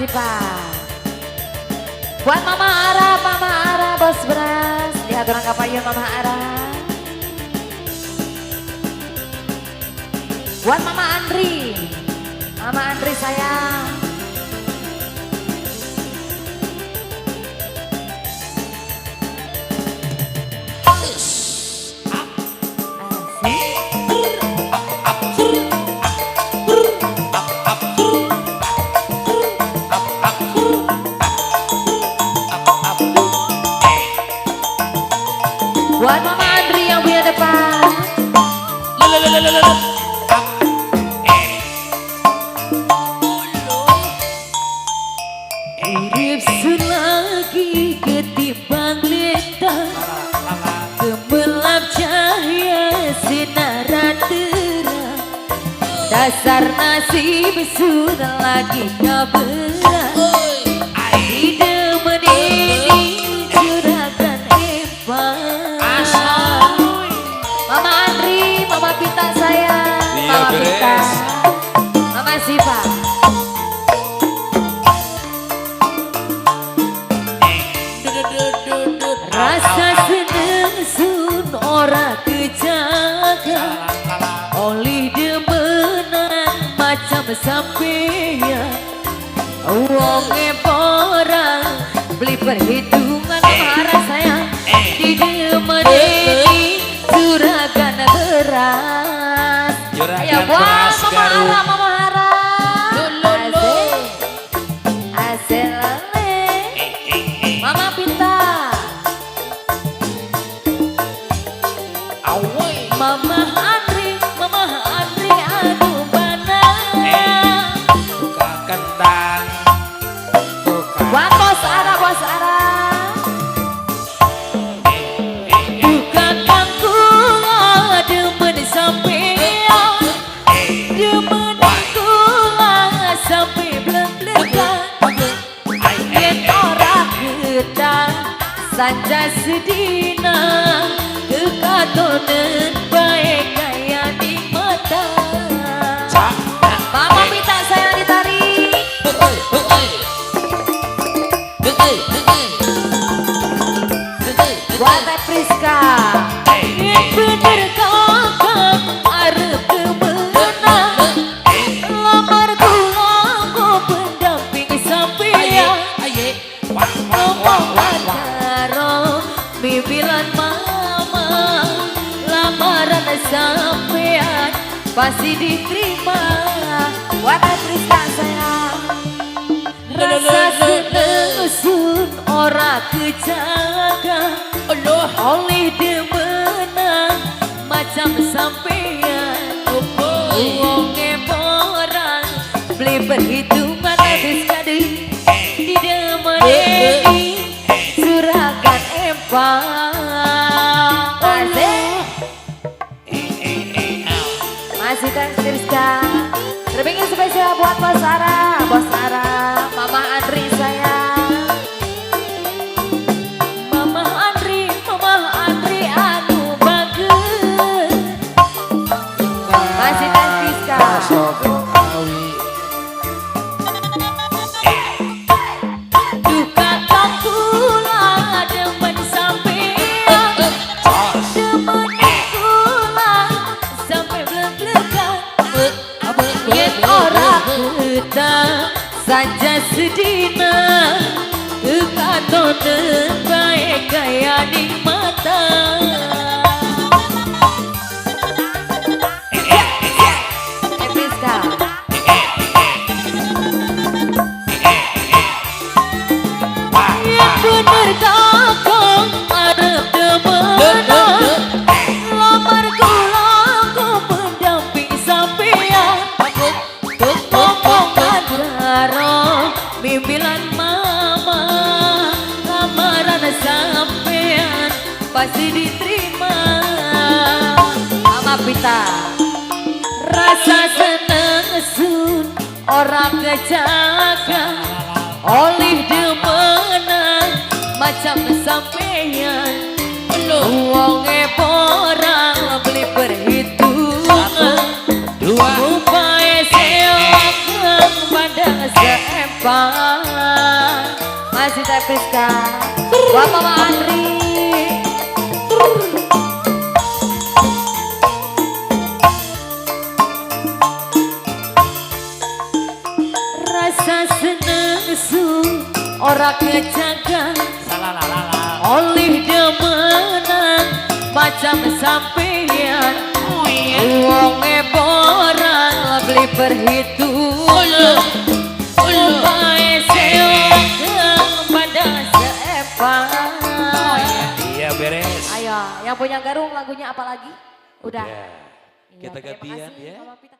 Pak. Buat Mama Ara, bos beras. Lihat orang kapayun Mama Ara. Buat Mama Andri sayang. Buat Mama Andri yang punya depan. Hidup selagi ketimbang lintang, gemerlap cahaya sinar terang. Dasar nasib sudah lagi kaberan. Hidup ini curahkan empang. Mama Andri, Mama Pita sayang. Mama Pita, Mama Siva. Rasa seneng sun ora kejaga, oleh demenan macam sampeyan. Wonge porang beli perhitungan marah sayang. Di demeni juragan beras. Ayo buat Mama Ara. Asel lele. Mama Pita. Mama Andri anu bana. Buka kentang. Buat bos Ara. Buka kangkula demen sampean. Demen kula sampai blek-blekan. Yen ora ketang sanja sedina. Kekatonen baik kaya di mata. Mama Pita sayang ditarik. Buat Teh Priska. Bener kakak arep kemenang. Lamar kula pendamping sampeyan. Ngomong karo bibilan mama. Lamaran sampean pasti diterima. Buat Teh Priska sayang. Rasa seneng sun ora kejaga, oleh demenan macam sampeyan. Wonge porang beli perhitungan habis kadi. Di demeni juragan empang. Masih Teh Priska. Terpingin spesial buat Bos Ara, Mama Andri sayang. Mama Andri anu bagus. Masih Teh Priska. Duka kula demen sampean. Demen kula sampai blek-blekan. Yen ora ketang sanja sedina. Kekatonen baik kaya di mata. Priska. Yang bener kakak arep demenan. Lamar kula pendamping sampeyan. Ngomongan karo bibilan mama. Lamaran sampean pasti diterima. Mama Pita. Rasa seneng sun orang kejaga, oleh demenan macam sampeyan. Wonge porang beli perhitungan. Upaya sewa pada seempang. kasih Teh Priska. Buat Mama Andri. Rasa seneng su ora kejaga. Salah la. Oleh demenan macam sampeyan. Wong borang beli perhitungan. Upae seorang pada sepan. Iya beres. Ayo, yang punya garung lagunya apa lagi? Udah. Ya. Kita Iya, terima gantian kasih, ya. Mama Pita.